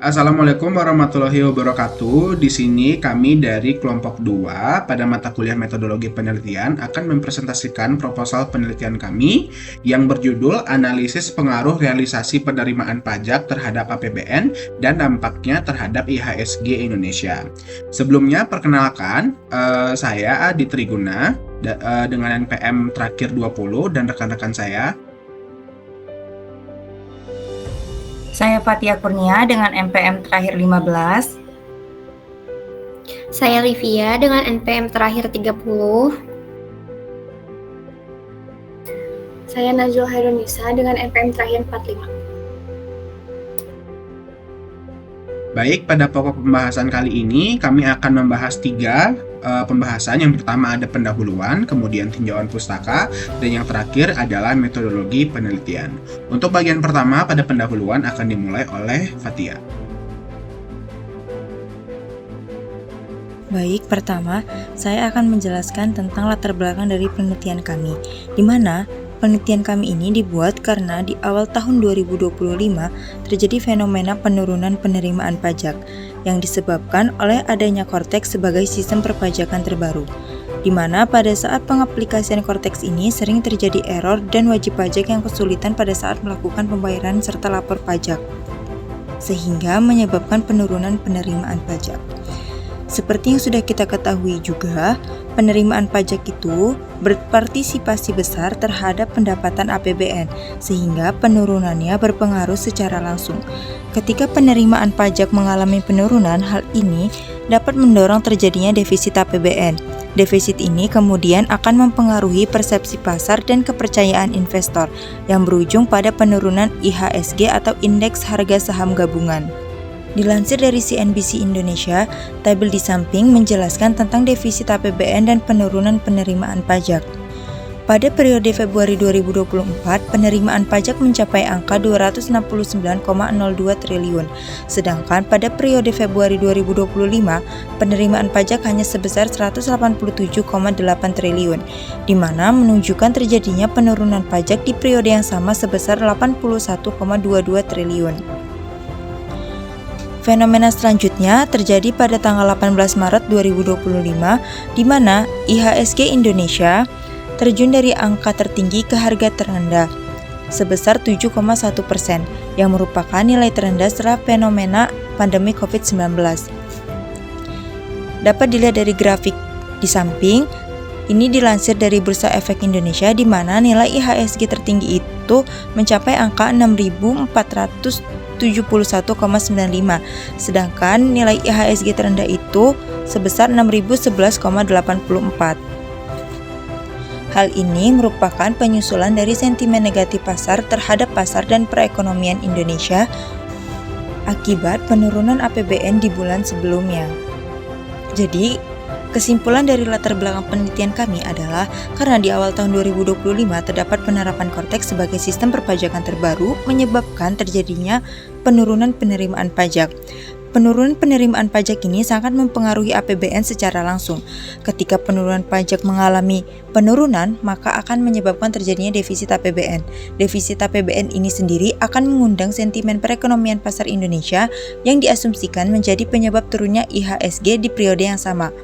Assalamualaikum warahmatullahi wabarakatuh. Di sini kami dari kelompok 2 pada mata kuliah metodologi penelitian akan mempresentasikan proposal penelitian kami yang berjudul Analisis Pengaruh Realisasi Penerimaan Pajak Terhadap APBN dan Dampaknya Terhadap IHSG Indonesia. Sebelumnya perkenalkan, saya Adi Triguna dengan NPM terakhir 20 dan rekan-rekan saya. Saya Fatia Kurnia dengan NPM terakhir 15. Saya Livia dengan NPM terakhir 30. Saya Najwa Hairunisa dengan NPM terakhir 45. Baik, pada pokok pembahasan kali ini kami akan membahas 3 pembahasan. Yang pertama ada pendahuluan, kemudian tinjauan pustaka, dan yang terakhir adalah metodologi penelitian. Untuk bagian pertama pada pendahuluan akan dimulai oleh Fatia. Baik, pertama saya akan menjelaskan tentang latar belakang dari penelitian kami, di mana penelitian kami ini dibuat karena di awal tahun 2025 terjadi fenomena penurunan penerimaan pajak yang disebabkan oleh adanya Cortex sebagai sistem perpajakan terbaru, di mana pada saat pengaplikasian Cortex ini sering terjadi error dan wajib pajak yang kesulitan pada saat melakukan pembayaran serta lapor pajak, sehingga menyebabkan penurunan penerimaan pajak. Seperti yang sudah kita ketahui juga, penerimaan pajak itu berpartisipasi besar terhadap pendapatan APBN, sehingga penurunannya berpengaruh secara langsung. Ketika penerimaan pajak mengalami penurunan, hal ini dapat mendorong terjadinya defisit APBN. Defisit ini kemudian akan mempengaruhi persepsi pasar dan kepercayaan investor, yang berujung pada penurunan IHSG atau Indeks Harga Saham Gabungan. Dilansir dari CNBC Indonesia, tabel di samping menjelaskan tentang defisit APBN dan penurunan penerimaan pajak. Pada periode Februari 2024, penerimaan pajak mencapai angka 269,02 triliun, sedangkan pada periode Februari 2025, penerimaan pajak hanya sebesar 187,8 triliun, di mana menunjukkan terjadinya penurunan pajak di periode yang sama sebesar 81,22 triliun. Fenomena selanjutnya terjadi pada tanggal 18 Maret 2025, di mana IHSG Indonesia terjun dari angka tertinggi ke harga terendah sebesar 7,1%, yang merupakan nilai terendah setelah fenomena pandemi COVID-19. Dapat dilihat dari grafik di samping, ini dilansir dari Bursa Efek Indonesia, di mana nilai IHSG tertinggi itu mencapai angka 6.471,95, sedangkan nilai IHSG terendah itu sebesar 6.011,84. Hal ini merupakan penyusulan dari sentimen negatif pasar terhadap pasar dan perekonomian Indonesia akibat penurunan APBN di bulan sebelumnya. Jadi, kesimpulan dari latar belakang penelitian kami adalah karena di awal tahun 2025 terdapat penerapan Cortex sebagai sistem perpajakan terbaru menyebabkan terjadinya penurunan penerimaan pajak. Penurunan penerimaan pajak ini sangat mempengaruhi APBN secara langsung. Ketika penurunan pajak mengalami penurunan, maka akan menyebabkan terjadinya defisit APBN. Defisit APBN ini sendiri akan mengundang sentimen perekonomian pasar Indonesia yang diasumsikan menjadi penyebab turunnya IHSG di periode yang sama.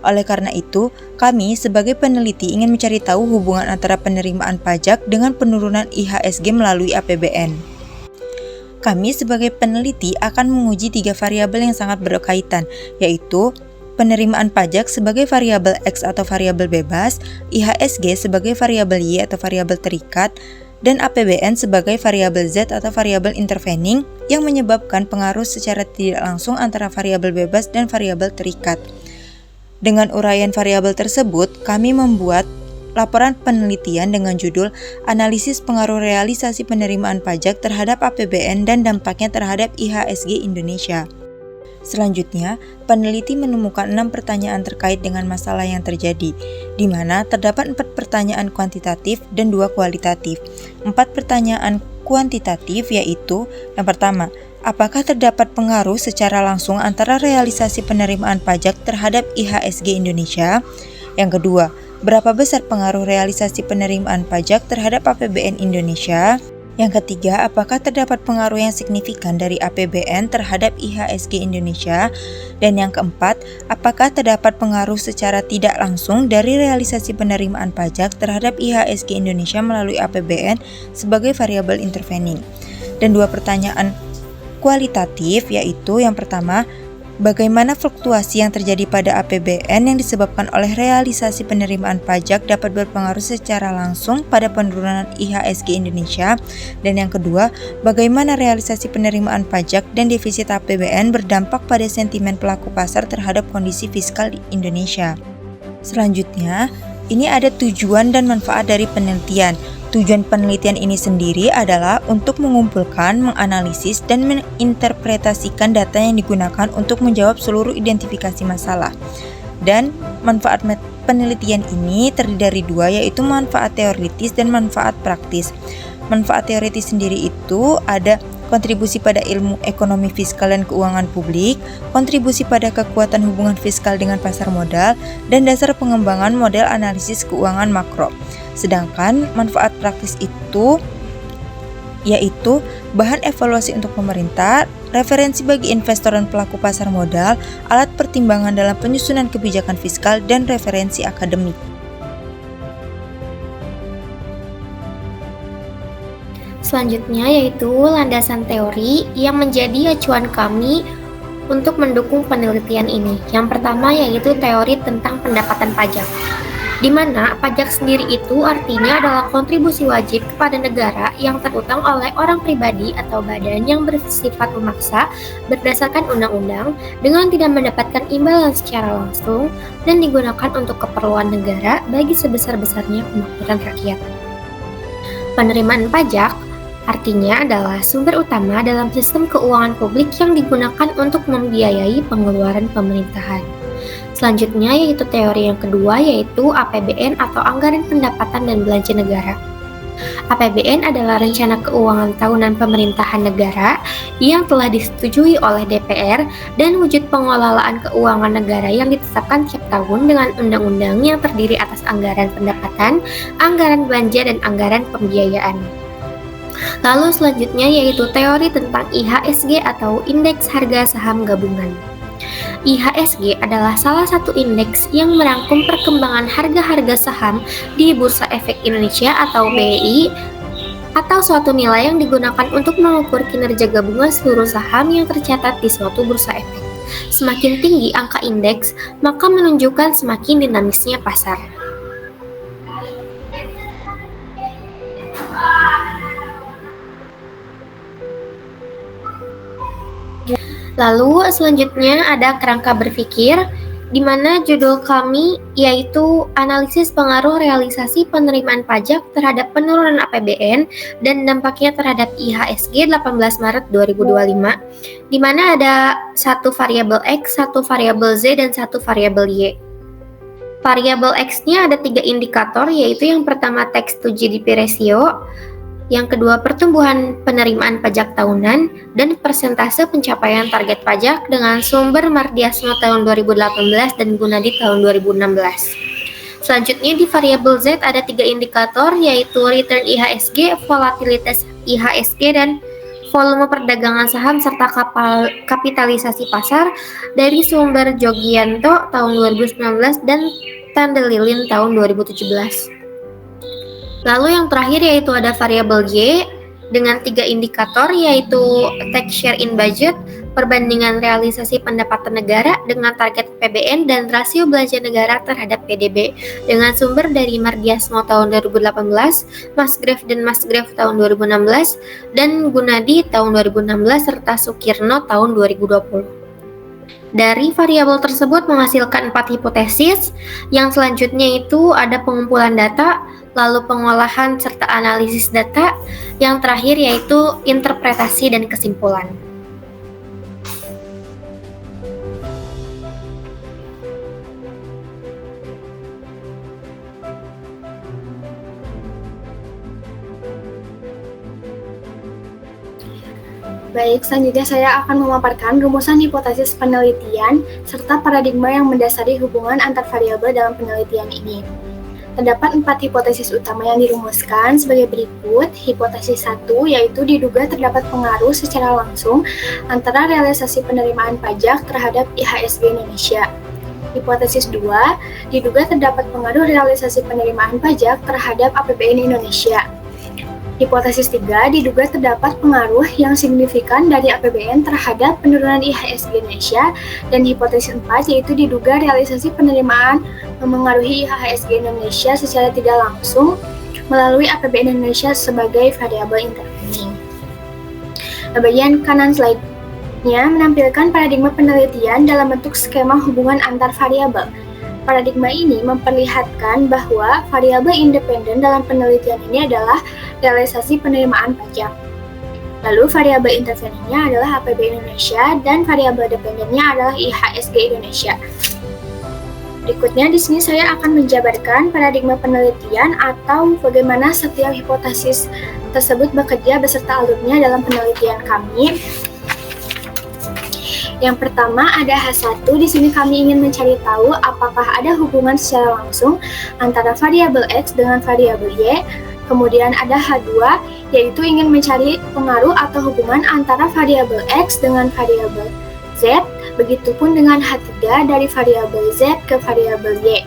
Oleh karena itu, kami sebagai peneliti ingin mencari tahu hubungan antara penerimaan pajak dengan penurunan IHSG melalui APBN. Kami sebagai peneliti akan menguji 3 variabel yang sangat berkaitan, yaitu penerimaan pajak sebagai variabel X atau variabel bebas, IHSG sebagai variabel Y atau variabel terikat, dan APBN sebagai variabel Z atau variabel intervening yang menyebabkan pengaruh secara tidak langsung antara variabel bebas dan variabel terikat. Dengan uraian variabel tersebut, kami membuat laporan penelitian dengan judul Analisis Pengaruh Realisasi Penerimaan Pajak Terhadap APBN dan Dampaknya Terhadap IHSG Indonesia. Selanjutnya, peneliti menemukan 6 pertanyaan terkait dengan masalah yang terjadi, di mana terdapat 4 pertanyaan kuantitatif dan 2 kualitatif. 4 pertanyaan kuantitatif yaitu, yang pertama, apakah terdapat pengaruh secara langsung antara realisasi penerimaan pajak terhadap IHSG Indonesia? Yang kedua, berapa besar pengaruh realisasi penerimaan pajak terhadap APBN Indonesia? Yang ketiga, apakah terdapat pengaruh yang signifikan dari APBN terhadap IHSG Indonesia? Dan yang keempat, apakah terdapat pengaruh secara tidak langsung dari realisasi penerimaan pajak terhadap IHSG Indonesia melalui APBN sebagai variabel intervening? Dan dua pertanyaan kualitatif, yaitu yang pertama, bagaimana fluktuasi yang terjadi pada APBN yang disebabkan oleh realisasi penerimaan pajak dapat berpengaruh secara langsung pada penurunan IHSG Indonesia? Dan yang kedua, bagaimana realisasi penerimaan pajak dan defisit APBN berdampak pada sentimen pelaku pasar terhadap kondisi fiskal di Indonesia? Selanjutnya, ini ada tujuan dan manfaat dari penelitian. Tujuan penelitian ini sendiri adalah untuk mengumpulkan, menganalisis, dan menginterpretasikan data yang digunakan untuk menjawab seluruh identifikasi masalah. Dan manfaat penelitian ini terdiri dari dua, yaitu manfaat teoritis dan manfaat praktis. Manfaat teoritis sendiri itu ada kontribusi pada ilmu ekonomi fiskal dan keuangan publik, kontribusi pada kekuatan hubungan fiskal dengan pasar modal, dan dasar pengembangan model analisis keuangan makro. Sedangkan manfaat praktis itu yaitu bahan evaluasi untuk pemerintah, referensi bagi investor dan pelaku pasar modal, alat pertimbangan dalam penyusunan kebijakan fiskal, dan referensi akademik. Selanjutnya yaitu landasan teori yang menjadi acuan kami untuk mendukung penelitian ini. Yang pertama yaitu teori tentang pendapatan pajak, di mana pajak sendiri itu artinya adalah kontribusi wajib kepada negara yang terutang oleh orang pribadi atau badan yang bersifat memaksa berdasarkan undang-undang dengan tidak mendapatkan imbalan secara langsung dan digunakan untuk keperluan negara bagi sebesar-besarnya kemakmuran rakyat. Penerimaan pajak artinya adalah sumber utama dalam sistem keuangan publik yang digunakan untuk membiayai pengeluaran pemerintahan. Selanjutnya yaitu teori yang kedua yaitu APBN atau Anggaran Pendapatan dan Belanja Negara. APBN adalah rencana keuangan tahunan pemerintahan negara yang telah disetujui oleh DPR dan wujud pengelolaan keuangan negara yang ditetapkan tiap tahun dengan undang-undang yang terdiri atas anggaran pendapatan, anggaran belanja, dan anggaran pembiayaan. Lalu selanjutnya yaitu teori tentang IHSG atau Indeks Harga Saham Gabungan. IHSG adalah salah satu indeks yang merangkum perkembangan harga-harga saham di Bursa Efek Indonesia atau BEI, atau suatu nilai yang digunakan untuk mengukur kinerja gabungan seluruh saham yang tercatat di suatu bursa efek. Semakin tinggi angka indeks, maka menunjukkan semakin dinamisnya pasar. Lalu selanjutnya ada kerangka berpikir, di mana judul kami yaitu analisis pengaruh realisasi penerimaan pajak terhadap penurunan APBN dan dampaknya terhadap IHSG 18 Maret 2025, di mana ada satu variabel X, satu variabel Z, dan satu variabel Y. Variabel X-nya ada 3 indikator, yaitu yang pertama tax to GDP ratio, yang kedua pertumbuhan penerimaan pajak tahunan, dan persentase pencapaian target pajak dengan sumber Mardiasmo tahun 2018 dan Gunadi tahun 2016. Selanjutnya di variabel Z ada 3 indikator, yaitu return IHSG, volatilitas IHSG, dan volume perdagangan saham serta kapitalisasi pasar dari sumber Jogianto tahun 2019 dan Tandelilin tahun 2017. Lalu yang terakhir yaitu ada variabel Y dengan 3 indikator, yaitu tax share in budget, perbandingan realisasi pendapatan negara dengan target PBN, dan rasio belanja negara terhadap PDB dengan sumber dari Mardiasmo tahun 2018, Masgrave dan Masgrave tahun 2016, dan Gunadi tahun 2016 serta Sukirno tahun 2020. Dari variabel tersebut menghasilkan 4 hipotesis, yang selanjutnya itu ada pengumpulan data, lalu pengolahan serta analisis data, yang terakhir yaitu interpretasi dan kesimpulan. Baik, selanjutnya saya akan memaparkan rumusan hipotesis penelitian serta paradigma yang mendasari hubungan antar variabel dalam penelitian ini. Terdapat 4 hipotesis utama yang dirumuskan sebagai berikut. Hipotesis 1 yaitu diduga terdapat pengaruh secara langsung antara realisasi penerimaan pajak terhadap IHSG Indonesia. Hipotesis 2 diduga terdapat pengaruh realisasi penerimaan pajak terhadap APBN Indonesia. Hipotesis 3 diduga terdapat pengaruh yang signifikan dari APBN terhadap penurunan IHSG Indonesia, dan hipotesis 4 yaitu diduga realisasi penerimaan memengaruhi IHSG Indonesia secara tidak langsung melalui APBN Indonesia sebagai variabel intervening. Bagian kanan slide-nya menampilkan paradigma penelitian dalam bentuk skema hubungan antar variabel. Paradigma ini memperlihatkan bahwa variabel independen dalam penelitian ini adalah realisasi penerimaan pajak. Lalu variabel interveningnya adalah APBN Indonesia dan variabel dependennya adalah IHSG Indonesia. Berikutnya di sini saya akan menjabarkan paradigma penelitian atau bagaimana setiap hipotesis tersebut bekerja beserta alurnya dalam penelitian kami. Yang pertama ada H1, di sini kami ingin mencari tahu apakah ada hubungan secara langsung antara variabel X dengan variabel Y. Kemudian ada H2, yaitu ingin mencari pengaruh atau hubungan antara variabel X dengan variabel Z, begitupun dengan H3 dari variabel Z ke variabel Y.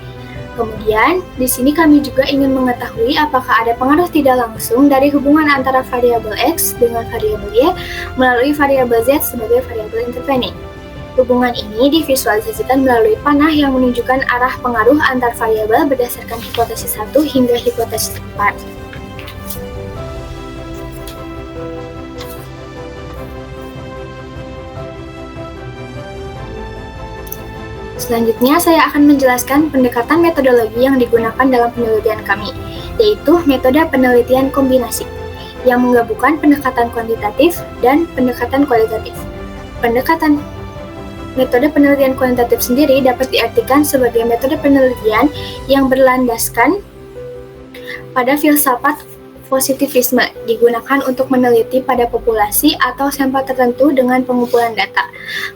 Kemudian, di sini kami juga ingin mengetahui apakah ada pengaruh tidak langsung dari hubungan antara variabel X dengan variabel Y melalui variabel Z sebagai variabel intervening. Hubungan ini divisualisasikan melalui panah yang menunjukkan arah pengaruh antar variabel berdasarkan hipotesis 1 hingga hipotesis 4. Selanjutnya, saya akan menjelaskan pendekatan metodologi yang digunakan dalam penelitian kami, yaitu metode penelitian kombinasi, yang menggabungkan pendekatan kuantitatif dan pendekatan kualitatif. Metode penelitian kuantitatif sendiri dapat diartikan sebagai metode penelitian yang berlandaskan pada filsafat positivisme, digunakan untuk meneliti pada populasi atau sampel tertentu dengan pengumpulan data.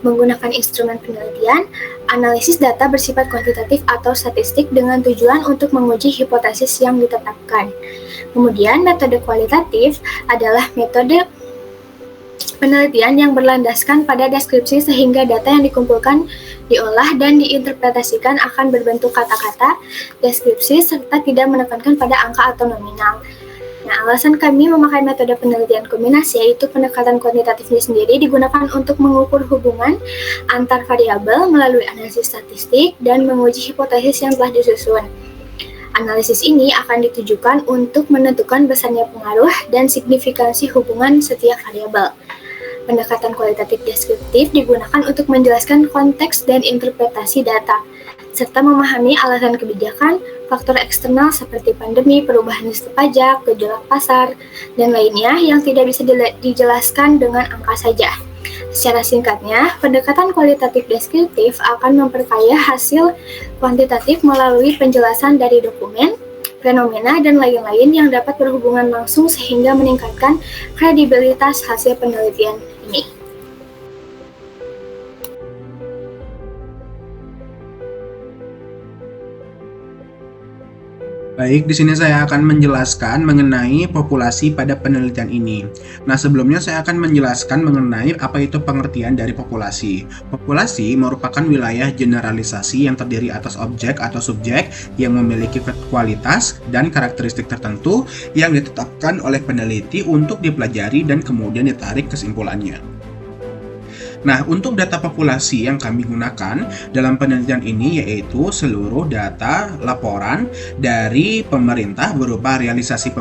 Menggunakan instrumen penelitian, analisis data bersifat kuantitatif atau statistik dengan tujuan untuk menguji hipotesis yang ditetapkan. Kemudian, metode kualitatif adalah metode penelitian yang berlandaskan pada deskripsi sehingga data yang dikumpulkan, diolah, dan diinterpretasikan akan berbentuk kata-kata, deskripsi, serta tidak menekankan pada angka atau nominal. Nah, alasan kami memakai metode penelitian kombinasi yaitu pendekatan kuantitatifnya sendiri digunakan untuk mengukur hubungan antar variabel melalui analisis statistik dan menguji hipotesis yang telah disusun. Analisis ini akan ditujukan untuk menentukan besarnya pengaruh dan signifikansi hubungan setiap variabel. Pendekatan kualitatif deskriptif digunakan untuk menjelaskan konteks dan interpretasi data, serta memahami alasan kebijakan, faktor eksternal seperti pandemi, perubahan sistem pajak, gejolak pasar, dan lainnya yang tidak bisa dijelaskan dengan angka saja. Secara singkatnya, pendekatan kualitatif deskriptif akan memperkaya hasil kuantitatif melalui penjelasan dari dokumen, fenomena, dan lain-lain yang dapat berhubungan langsung sehingga meningkatkan kredibilitas hasil penelitian ini. Baik, di sini saya akan menjelaskan mengenai populasi pada penelitian ini. Nah, sebelumnya saya akan menjelaskan mengenai apa itu pengertian dari populasi. Populasi merupakan wilayah generalisasi yang terdiri atas objek atau subjek yang memiliki kualitas dan karakteristik tertentu yang ditetapkan oleh peneliti untuk dipelajari dan kemudian ditarik kesimpulannya. Nah, untuk data populasi yang kami gunakan dalam penelitian ini yaitu seluruh data laporan dari pemerintah berupa realisasi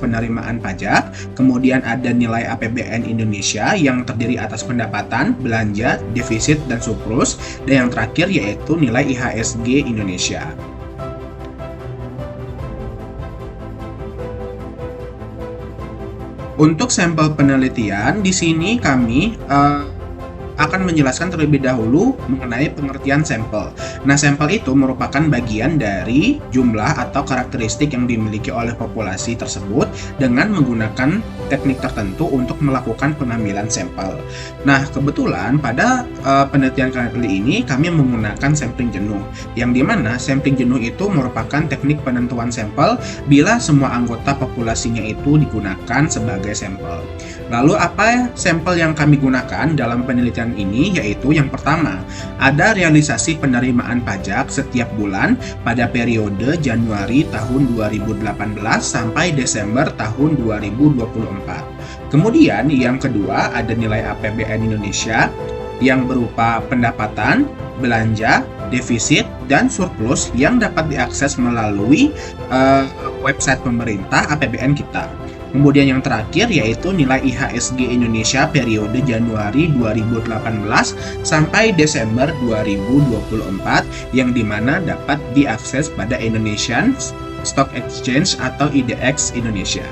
penerimaan pajak, kemudian ada nilai APBN Indonesia yang terdiri atas pendapatan, belanja, defisit, dan surplus, dan yang terakhir yaitu nilai IHSG Indonesia. Untuk sampel penelitian, di sini kami akan menjelaskan terlebih dahulu mengenai pengertian sampel. Nah, sampel itu merupakan bagian dari jumlah atau karakteristik yang dimiliki oleh populasi tersebut dengan menggunakan teknik tertentu untuk melakukan pengambilan sampel. Nah, kebetulan pada penelitian kali ini kami menggunakan sampling jenuh, yang dimana sampling jenuh itu merupakan teknik penentuan sampel bila semua anggota populasinya itu digunakan sebagai sampel. Lalu apa sampel yang kami gunakan dalam penelitian ini? Yaitu yang pertama, ada realisasi penerimaan pajak setiap bulan pada periode Januari tahun 2018 sampai Desember tahun 2024. Kemudian yang kedua, ada nilai APBN Indonesia yang berupa pendapatan, belanja, defisit, dan surplus yang dapat diakses melalui website pemerintah APBN kita. Kemudian yang terakhir yaitu nilai IHSG Indonesia periode Januari 2018 sampai Desember 2024 yang dimana dapat diakses pada Indonesian Stock Exchange atau IDX Indonesia.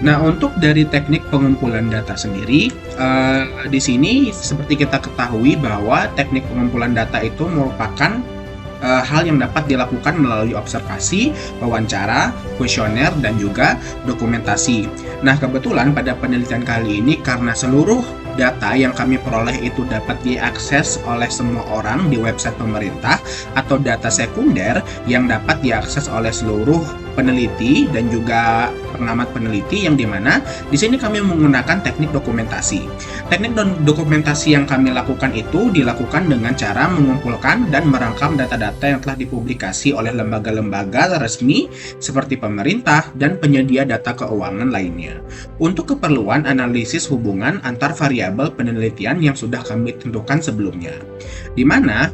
Nah, untuk dari teknik pengumpulan data sendiri, di sini seperti kita ketahui bahwa teknik pengumpulan data itu merupakan hal yang dapat dilakukan melalui observasi, wawancara, kuesioner, dan juga dokumentasi. Nah, kebetulan pada penelitian kali ini karena seluruh data yang kami peroleh itu dapat diakses oleh semua orang di website pemerintah atau data sekunder yang dapat diakses oleh seluruh peneliti dan juga pengamat peneliti, yang dimana di sini kami menggunakan teknik dokumentasi. Teknik dokumentasi yang kami lakukan itu dilakukan dengan cara mengumpulkan dan merangkam data-data yang telah dipublikasi oleh lembaga-lembaga resmi seperti pemerintah dan penyedia data keuangan lainnya untuk keperluan analisis hubungan antar variabel penelitian yang sudah kami tentukan sebelumnya. Di mana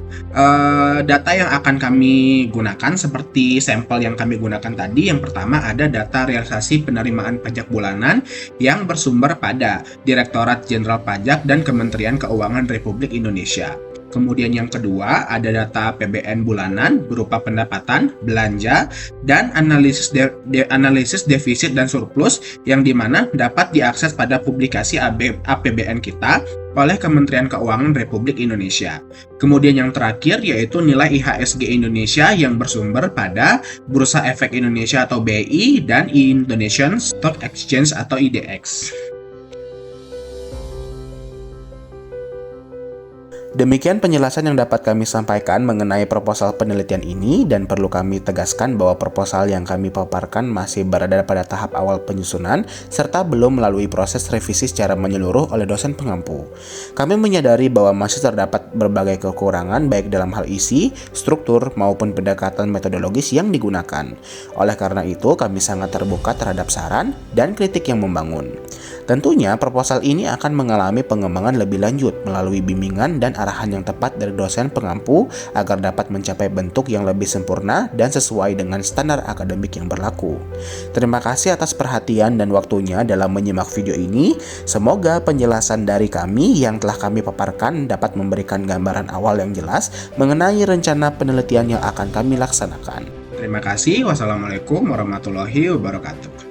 data yang akan kami gunakan seperti sampel yang kami gunakan tadi, yang pertama ada data realisasi penerimaan pajak bulanan yang bersumber pada Direktorat Jenderal Pajak dan Kementerian Keuangan Republik Indonesia. Kemudian yang kedua ada data APBN bulanan berupa pendapatan, belanja, dan analisis defisit dan surplus yang dimana dapat diakses pada publikasi APBN kita oleh Kementerian Keuangan Republik Indonesia. Kemudian yang terakhir yaitu nilai IHSG Indonesia yang bersumber pada Bursa Efek Indonesia atau BI dan Indonesian Stock Exchange atau IDX. Demikian penjelasan yang dapat kami sampaikan mengenai proposal penelitian ini, dan perlu kami tegaskan bahwa proposal yang kami paparkan masih berada pada tahap awal penyusunan serta belum melalui proses revisi secara menyeluruh oleh dosen pengampu. Kami menyadari bahwa masih terdapat berbagai kekurangan baik dalam hal isi, struktur, maupun pendekatan metodologis yang digunakan. Oleh karena itu, kami sangat terbuka terhadap saran dan kritik yang membangun. Tentunya proposal ini akan mengalami pengembangan lebih lanjut melalui bimbingan dan arahan yang tepat dari dosen pengampu agar dapat mencapai bentuk yang lebih sempurna dan sesuai dengan standar akademik yang berlaku. Terima kasih atas perhatian dan waktunya dalam menyimak video ini. Semoga penjelasan dari kami yang telah kami paparkan dapat memberikan gambaran awal yang jelas mengenai rencana penelitian yang akan kami laksanakan. Terima kasih. Wassalamualaikum warahmatullahi wabarakatuh.